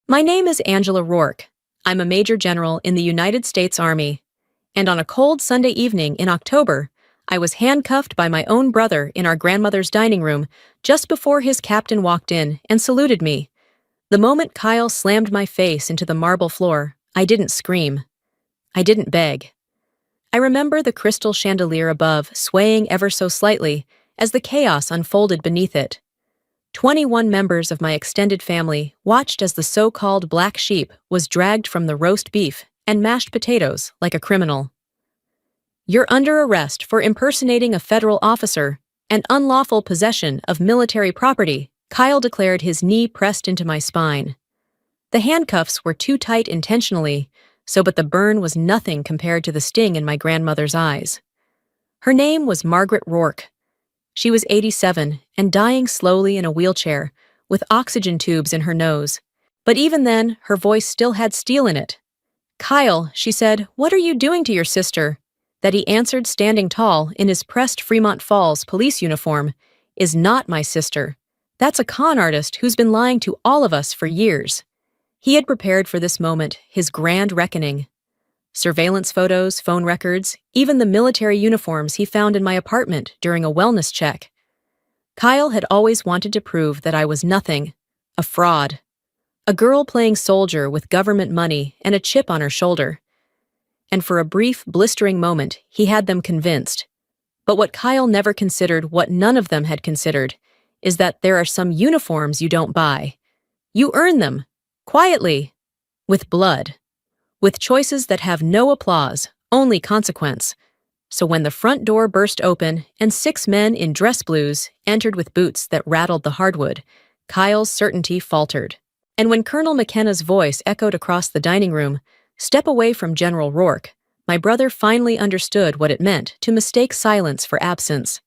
My name is Angela Rourke. I'm a Major General in the United States Army. And on a cold Sunday evening in October, I was handcuffed by my own brother in our grandmother's dining room just before his captain walked in and saluted me. The moment Kyle slammed my face into the marble floor, I didn't scream. I didn't beg. I remember the crystal chandelier above swaying ever so slightly as the chaos unfolded beneath it. 21 members of my extended family watched as the so-called black sheep was dragged from the roast beef and mashed potatoes like a criminal. "You're under arrest for impersonating a federal officer and unlawful possession of military property," Kyle declared, his knee pressed into my spine. The handcuffs were too tight intentionally, but the burn was nothing compared to the sting in my grandmother's eyes. Her name was Margaret Rourke. She was 87 and dying slowly in a wheelchair, with oxygen tubes in her nose. But even then, her voice still had steel in it. "Kyle," she said, "what are you doing to your sister?" That he answered standing tall in his pressed Fremont Falls police uniform, "Is not my sister. That's a con artist who's been lying to all of us for years." He had prepared for this moment, his grand reckoning. Surveillance photos, phone records, even the military uniforms he found in my apartment during a wellness check. Kyle had always wanted to prove that I was nothing, a fraud. A girl playing soldier with government money and a chip on her shoulder. And for a brief, blistering moment, he had them convinced. But what Kyle never considered, what none of them had considered, is that there are some uniforms you don't buy. You earn them, quietly, with blood. With choices that have no applause, only consequence. So when the front door burst open and 6 men in dress blues entered with boots that rattled the hardwood, Kyle's certainty faltered. And when Colonel McKenna's voice echoed across the dining room, "Step away from General Rourke," my brother finally understood what it meant to mistake silence for absence.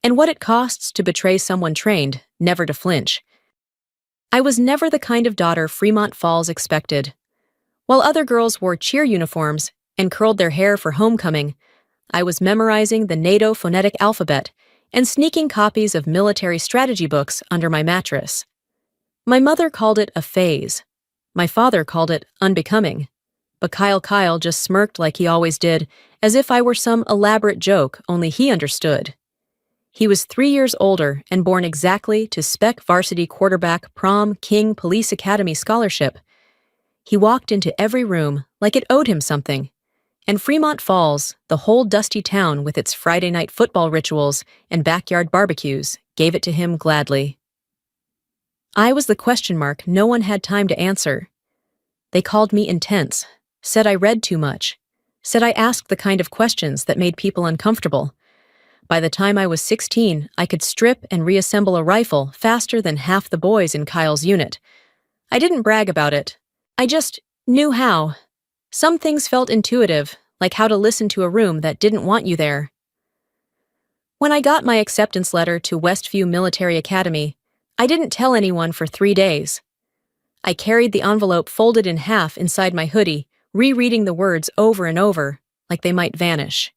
And what it costs to betray someone trained, never to flinch. I was never the kind of daughter Fremont Falls expected. While other girls wore cheer uniforms and curled their hair for homecoming, I was memorizing the NATO phonetic alphabet and sneaking copies of military strategy books under my mattress. My mother called it a phase. My father called it unbecoming. But Kyle just smirked like he always did, as if I were some elaborate joke only he understood. He was 3 years older and born exactly to spec varsity quarterback prom King Police Academy scholarship. He walked into every room like it owed him something. And Fremont Falls, the whole dusty town with its Friday night football rituals and backyard barbecues, gave it to him gladly. I was the question mark no one had time to answer. They called me intense, said I read too much, said I asked the kind of questions that made people uncomfortable. By the time I was 16, I could strip and reassemble a rifle faster than half the boys in Kyle's unit. I didn't brag about it. I just knew how. Some things felt intuitive, like how to listen to a room that didn't want you there. When I got my acceptance letter to Westview Military Academy, I didn't tell anyone for 3 days. I carried the envelope folded in half inside my hoodie, rereading the words over and over, like they might vanish.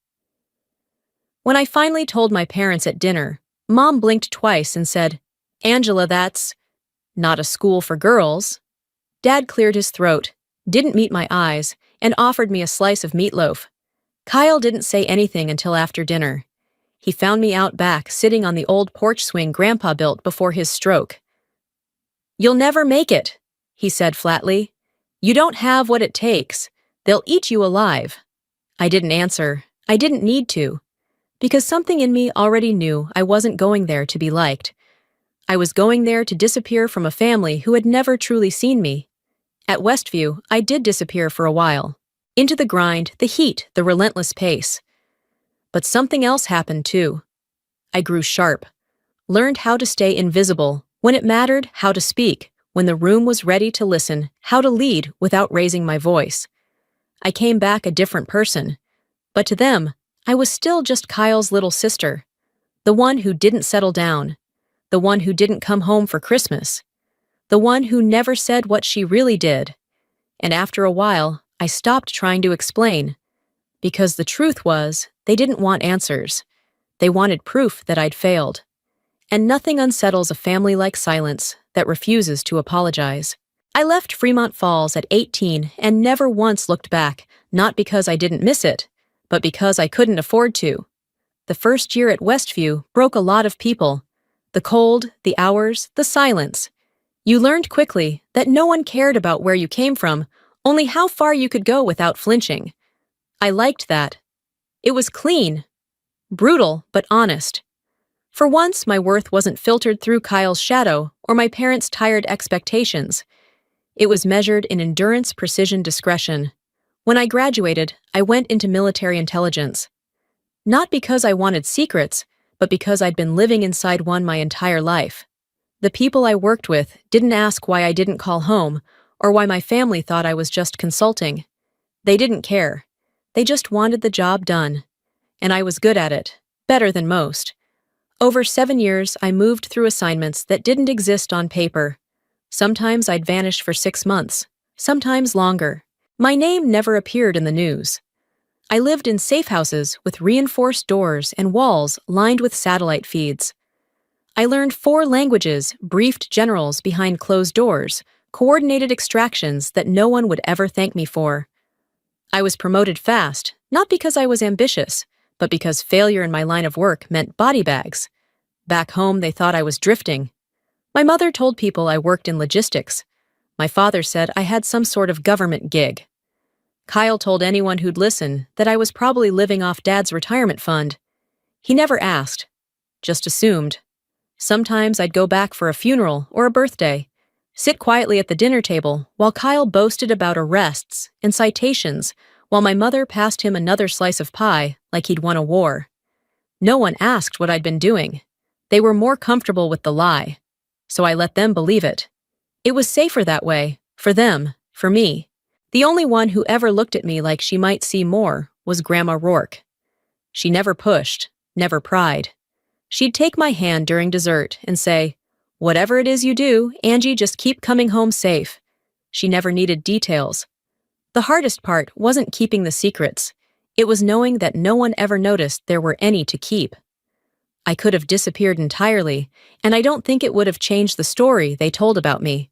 When I finally told my parents at dinner, Mom blinked twice and said, "Angela, that's not a school for girls." Dad cleared his throat, didn't meet my eyes, and offered me a slice of meatloaf. Kyle didn't say anything until after dinner. He found me out back, sitting on the old porch swing Grandpa built before his stroke. "You'll never make it," he said flatly. "You don't have what it takes. They'll eat you alive." I didn't answer. I didn't need to. Because something in me already knew I wasn't going there to be liked. I was going there to disappear from a family who had never truly seen me. At Westview, I did disappear for a while. Into the grind, the heat, the relentless pace. But something else happened too. I grew sharp, learned how to stay invisible, when it mattered, how to speak, when the room was ready to listen, how to lead without raising my voice. I came back a different person. But to them, I was still just Kyle's little sister. The one who didn't settle down. The one who didn't come home for Christmas. The one who never said what she really did. And after a while, I stopped trying to explain. Because the truth was, they didn't want answers. They wanted proof that I'd failed. And nothing unsettles a family like silence that refuses to apologize. I left Fremont Falls at 18 and never once looked back, not because I didn't miss it, but because I couldn't afford to. The first year at Westview broke a lot of people. The cold, the hours, the silence. You learned quickly that no one cared about where you came from, only how far you could go without flinching. I liked that. It was clean, brutal, but honest. For once, my worth wasn't filtered through Kyle's shadow or my parents' tired expectations. It was measured in endurance, precision, discretion. When I graduated, I went into military intelligence. Not because I wanted secrets, but because I'd been living inside one my entire life. The people I worked with didn't ask why I didn't call home or why my family thought I was just consulting. They didn't care. They just wanted the job done. And I was good at it, better than most. Over 7 years, I moved through assignments that didn't exist on paper. Sometimes I'd vanish for 6 months, sometimes longer. My name never appeared in the news. I lived in safe houses with reinforced doors and walls lined with satellite feeds. I learned 4 languages, briefed generals behind closed doors, coordinated extractions that no one would ever thank me for. I was promoted fast, not because I was ambitious, but because failure in my line of work meant body bags. Back home, they thought I was drifting. My mother told people I worked in logistics. My father said I had some sort of government gig. Kyle told anyone who'd listen that I was probably living off Dad's retirement fund. He never asked, just assumed. Sometimes I'd go back for a funeral or a birthday, sit quietly at the dinner table while Kyle boasted about arrests and citations while my mother passed him another slice of pie like he'd won a war. No one asked what I'd been doing. They were more comfortable with the lie, so I let them believe it. It was safer that way, for them, for me. The only one who ever looked at me like she might see more was Grandma Rourke. She never pushed, never pried. She'd take my hand during dessert and say, "Whatever it is you do, Angie, just keep coming home safe." She never needed details. The hardest part wasn't keeping the secrets. It was knowing that no one ever noticed there were any to keep. I could have disappeared entirely, and I don't think it would have changed the story they told about me.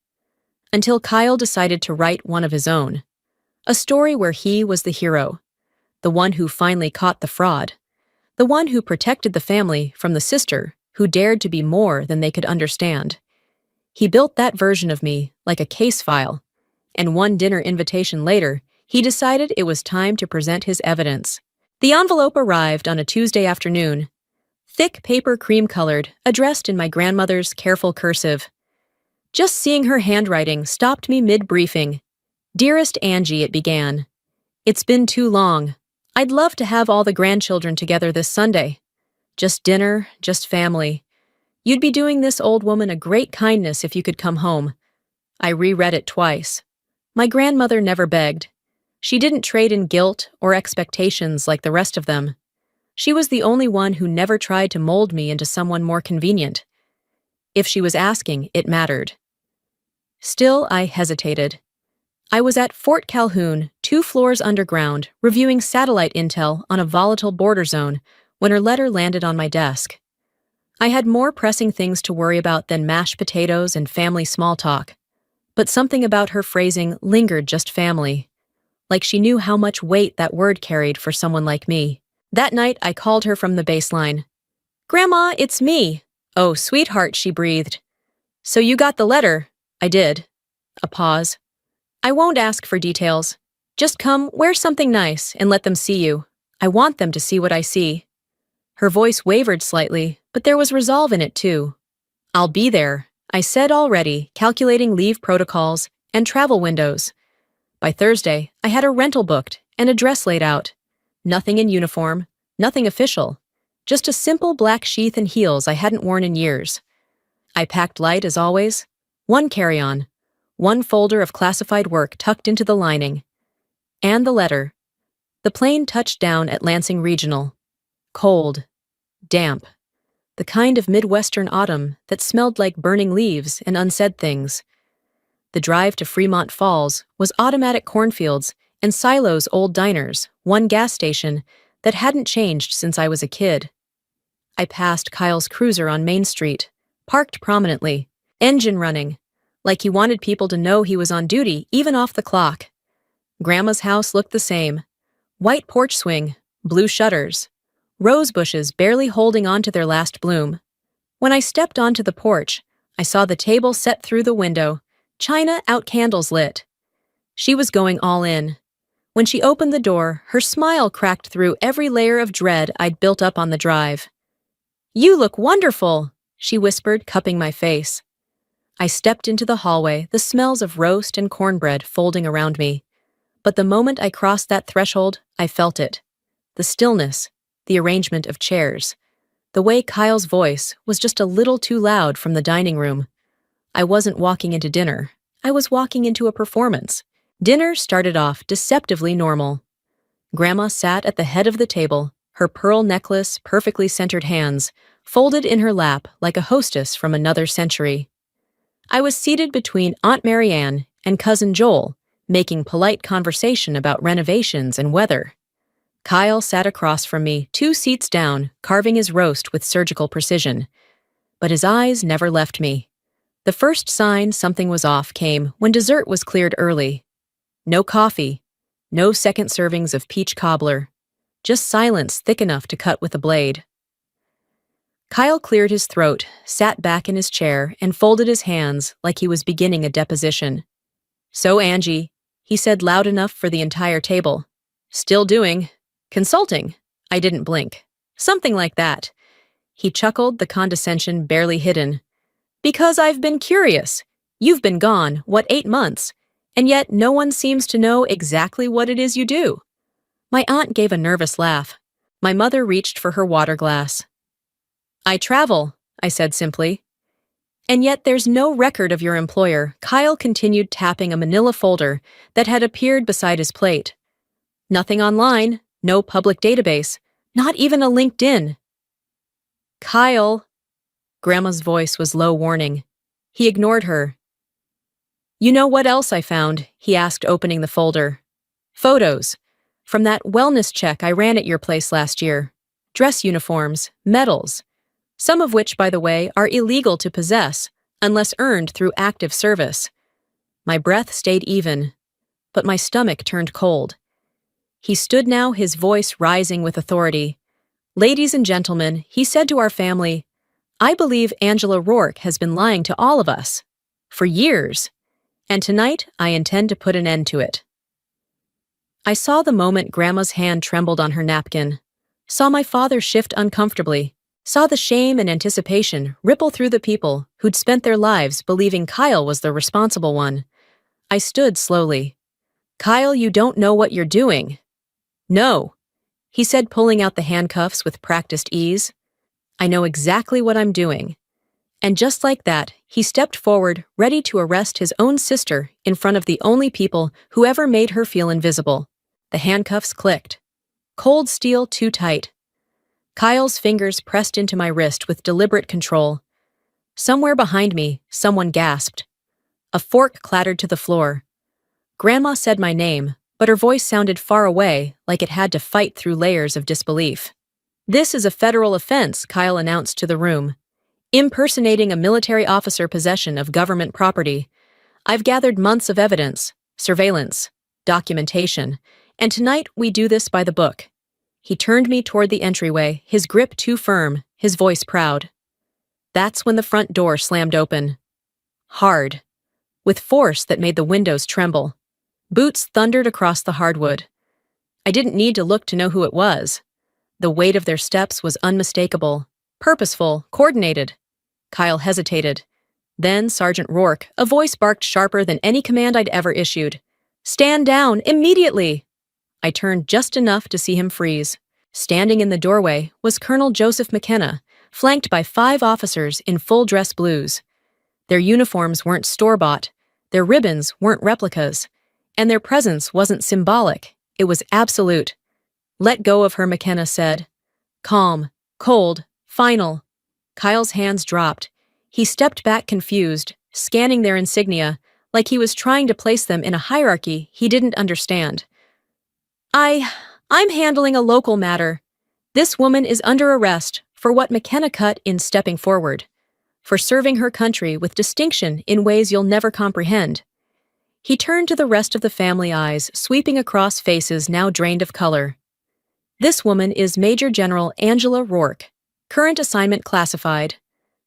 Until Kyle decided to write one of his own. A story where he was the hero. The one who finally caught the fraud. The one who protected the family from the sister who dared to be more than they could understand. He built that version of me like a case file, and one dinner invitation later, he decided it was time to present his evidence. The envelope arrived on a Tuesday afternoon. Thick paper cream-colored, addressed in my grandmother's careful cursive. Just seeing her handwriting stopped me mid-briefing. "Dearest Angie," it began. "It's been too long. I'd love to have all the grandchildren together this Sunday. Just dinner, just family. You'd be doing this old woman a great kindness if you could come home." I reread it twice. My grandmother never begged. She didn't trade in guilt or expectations like the rest of them. She was the only one who never tried to mold me into someone more convenient. If she was asking, it mattered. Still, I hesitated. I was at Fort Calhoun, 2 floors underground, reviewing satellite intel on a volatile border zone when her letter landed on my desk. I had more pressing things to worry about than mashed potatoes and family small talk. But something about her phrasing lingered just family. Like she knew how much weight that word carried for someone like me. That night, I called her from the baseline. "Grandma, it's me." "Oh, sweetheart," she breathed. "So you got the letter?" "I did." A pause. "I won't ask for details. Just come, wear something nice, and let them see you. I want them to see what I see." Her voice wavered slightly, but there was resolve in it too. "I'll be there," I said already, calculating leave protocols and travel windows. By Thursday, I had a rental booked and a dress laid out. Nothing in uniform, nothing official. Just a simple black sheath and heels I hadn't worn in years. I packed light as always. 1 carry-on. 1 folder of classified work tucked into the lining. And the letter. The plane touched down at Lansing Regional. Cold. Damp. The kind of Midwestern autumn that smelled like burning leaves and unsaid things. The drive to Fremont Falls was automatic cornfields and Silo's old diners, 1 gas station that hadn't changed since I was a kid. I passed Kyle's cruiser on Main Street, parked prominently, engine running, like he wanted people to know he was on duty even off the clock. Grandma's house looked the same. White porch swing, blue shutters, rose bushes barely holding on to their last bloom. When I stepped onto the porch, I saw the table set through the window, china out, candles lit. She was going all in. When she opened the door, her smile cracked through every layer of dread I'd built up on the drive. "You look wonderful," she whispered, cupping my face. I stepped into the hallway, the smells of roast and cornbread folding around me. But the moment I crossed that threshold, I felt it. The stillness, the arrangement of chairs. The way Kyle's voice was just a little too loud from the dining room. I wasn't walking into dinner. I was walking into a performance. Dinner started off deceptively normal. Grandma sat at the head of the table, her pearl necklace, perfectly centered hands, folded in her lap like a hostess from another century. I was seated between Aunt Marianne and Cousin Joel, making polite conversation about renovations and weather. Kyle sat across from me, 2 seats down, carving his roast with surgical precision. But his eyes never left me. The first sign something was off came when dessert was cleared early. No coffee, no second servings of peach cobbler, just silence thick enough to cut with a blade. Kyle cleared his throat, sat back in his chair, and folded his hands like he was beginning a deposition. "So, Angie," he said loud enough for the entire table. "Still doing consulting?" I didn't blink. "Something like that." He chuckled, the condescension barely hidden. "Because I've been curious. You've been gone, 8 months? And yet no one seems to know exactly what it is you do." My aunt gave a nervous laugh. My mother reached for her water glass. "I travel," I said simply. "And yet there's no record of your employer." Kyle continued tapping a manila folder that had appeared beside his plate. "Nothing online, no public database, not even a LinkedIn." "Kyle," Grandma's voice was low warning. He ignored her. "You know what else I found?" he asked, opening the folder. "Photos. From that wellness check I ran at your place last year. Dress uniforms, medals. Some of which, by the way, are illegal to possess, unless earned through active service." My breath stayed even, but my stomach turned cold. He stood now, his voice rising with authority. "Ladies and gentlemen," he said to our family, "I believe Angela Rourke has been lying to all of us. For years. And tonight, I intend to put an end to it." I saw the moment Grandma's hand trembled on her napkin, saw my father shift uncomfortably, saw the shame and anticipation ripple through the people who'd spent their lives believing Kyle was the responsible one. I stood slowly. "Kyle, you don't know what you're doing." "No," he said, pulling out the handcuffs with practiced ease. "I know exactly what I'm doing." And just like that, he stepped forward, ready to arrest his own sister in front of the only people who ever made her feel invisible. The handcuffs clicked. Cold steel too tight. Kyle's fingers pressed into my wrist with deliberate control. Somewhere behind me, someone gasped. A fork clattered to the floor. Grandma said my name, but her voice sounded far away, like it had to fight through layers of disbelief. "This is a federal offense," Kyle announced to the room. "Impersonating a military officer, possession of government property. I've gathered months of evidence, surveillance, documentation, and tonight we do this by the book." He turned me toward the entryway, his grip too firm, his voice proud. That's when the front door slammed open. Hard. With force that made the windows tremble. Boots thundered across the hardwood. I didn't need to look to know who it was. The weight of their steps was unmistakable, purposeful, coordinated. Kyle hesitated. Then Sergeant Rourke, a voice barked sharper than any command I'd ever issued. "Stand down, immediately!" I turned just enough to see him freeze. Standing in the doorway was Colonel Joseph McKenna, flanked by 5 officers in full dress blues. Their uniforms weren't store-bought, their ribbons weren't replicas, and their presence wasn't symbolic, it was absolute. "Let go of her," McKenna said. Calm, cold, final. Kyle's hands dropped. He stepped back confused, scanning their insignia, like he was trying to place them in a hierarchy he didn't understand. I'm handling a local matter. This woman is under arrest," for what McKenna cut in stepping forward. for serving her country with distinction in ways you'll never comprehend. He turned to the rest of the family, eyes sweeping across faces now drained of color. This woman is Major General Angela Rourke, current assignment classified,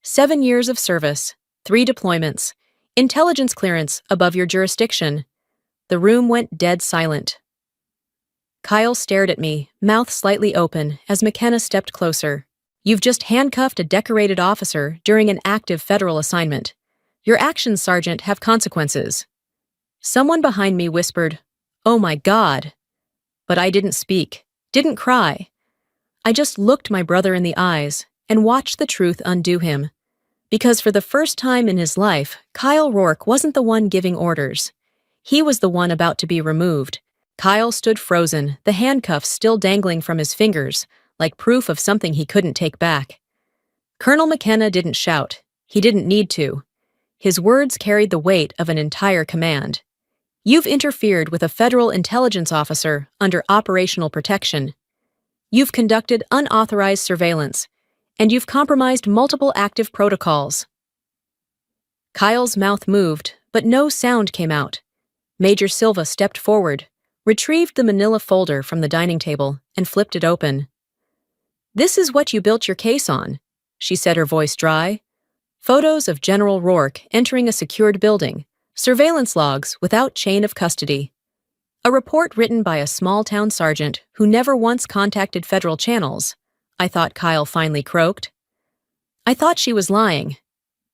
7 years of service, 3 deployments, intelligence clearance above your jurisdiction. The room went dead silent. Kyle stared at me, mouth slightly open, as McKenna stepped closer. You've just handcuffed a decorated officer during an active federal assignment. Your actions, Sergeant, have consequences. Someone behind me whispered, "Oh my God." But I didn't speak, didn't cry. I just looked my brother in the eyes and watched the truth undo him. Because for the first time in his life, Kyle Rourke wasn't the one giving orders. He was the one about to be removed. Kyle stood frozen, the handcuffs still dangling from his fingers, like proof of something he couldn't take back. Colonel McKenna didn't shout. He didn't need to. His words carried the weight of an entire command. You've interfered with a federal intelligence officer under operational protection. You've conducted unauthorized surveillance, and you've compromised multiple active protocols. Kyle's mouth moved, but no sound came out. Major Silva stepped forward, retrieved the manila folder from the dining table, and flipped it open. "This is what you built your case on," she said, her voice dry. "Photos of General Rourke entering a secured building, surveillance logs without chain of custody. A report written by a small-town sergeant who never once contacted federal channels," I thought Kyle finally croaked. I thought she was lying.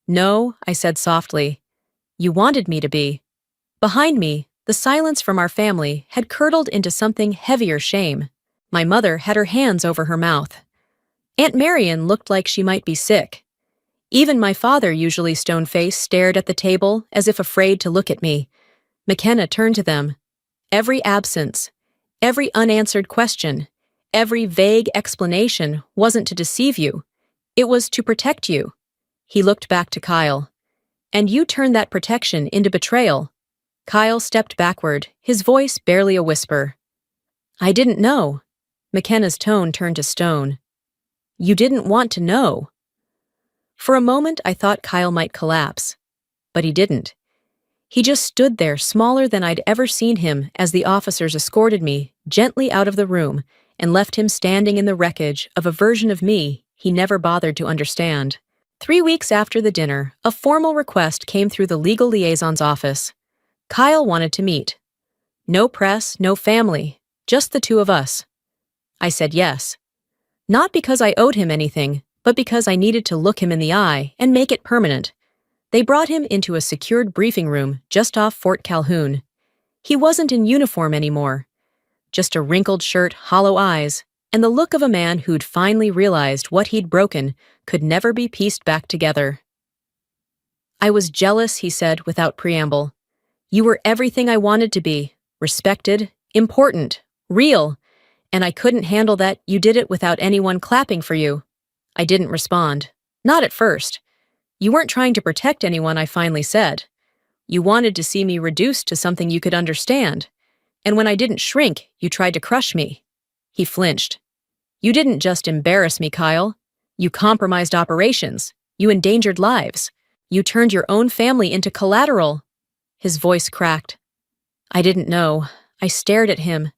"No," I said softly. "You wanted me to be." Behind me, the silence from our family had curdled into something heavier shame. My mother had her hands over her mouth. Aunt Marion looked like she might be sick. Even my father, usually stone-faced, stared at the table as if afraid to look at me. McKenna turned to them. Every absence, every unanswered question, every vague explanation wasn't to deceive you. It was to protect you. He looked back to Kyle. "And you turned that protection into betrayal." Kyle stepped backward, his voice barely a whisper. "I didn't know." McKenna's tone turned to stone. "You didn't want to know." For a moment, I thought Kyle might collapse. But he didn't. He just stood there, smaller than I'd ever seen him, as the officers escorted me gently out of the room and left him standing in the wreckage of a version of me he never bothered to understand. 3 weeks after the dinner, a formal request came through the legal liaison's office. Kyle wanted to meet. No press, no family, just the two of us. I said yes. Not because I owed him anything, but because I needed to look him in the eye and make it permanent. They brought him into a secured briefing room just off Fort Calhoun. He wasn't in uniform anymore. Just a wrinkled shirt, hollow eyes, and the look of a man who'd finally realized what he'd broken could never be pieced back together. "I was jealous," he said without preamble. "You were everything I wanted to be, respected, important, real, and I couldn't handle that you did it without anyone clapping for you." I didn't respond. Not at first. "You weren't trying to protect anyone," I finally said. "You wanted to see me reduced to something you could understand. And when I didn't shrink, you tried to crush me." He flinched. "You didn't just embarrass me, Kyle. You compromised operations. You endangered lives. You turned your own family into collateral." His voice cracked. I didn't know. I stared at him.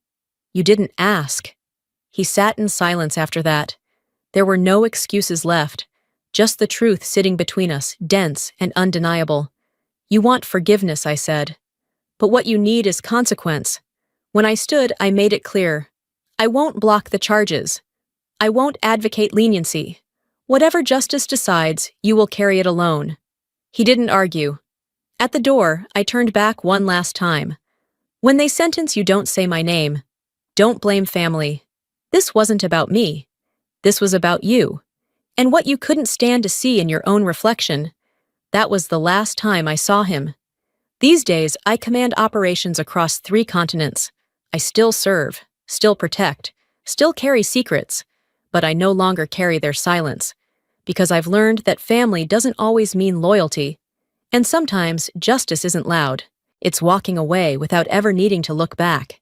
"You didn't ask." He sat in silence after that. There were no excuses left, just the truth sitting between us, dense and undeniable. "You want forgiveness," I said. "But what you need is consequence." When I stood, I made it clear. I won't block the charges. I won't advocate leniency. Whatever justice decides, you will carry it alone. He didn't argue. At the door, I turned back one last time. "When they sentence you, don't say my name. Don't blame family. This wasn't about me. This was about you. And what you couldn't stand to see in your own reflection." That was the last time I saw him. These days, I command operations across 3 continents. I still serve, still protect, still carry secrets, but I no longer carry their silence, because I've learned that family doesn't always mean loyalty, and sometimes justice isn't loud. It's walking away without ever needing to look back.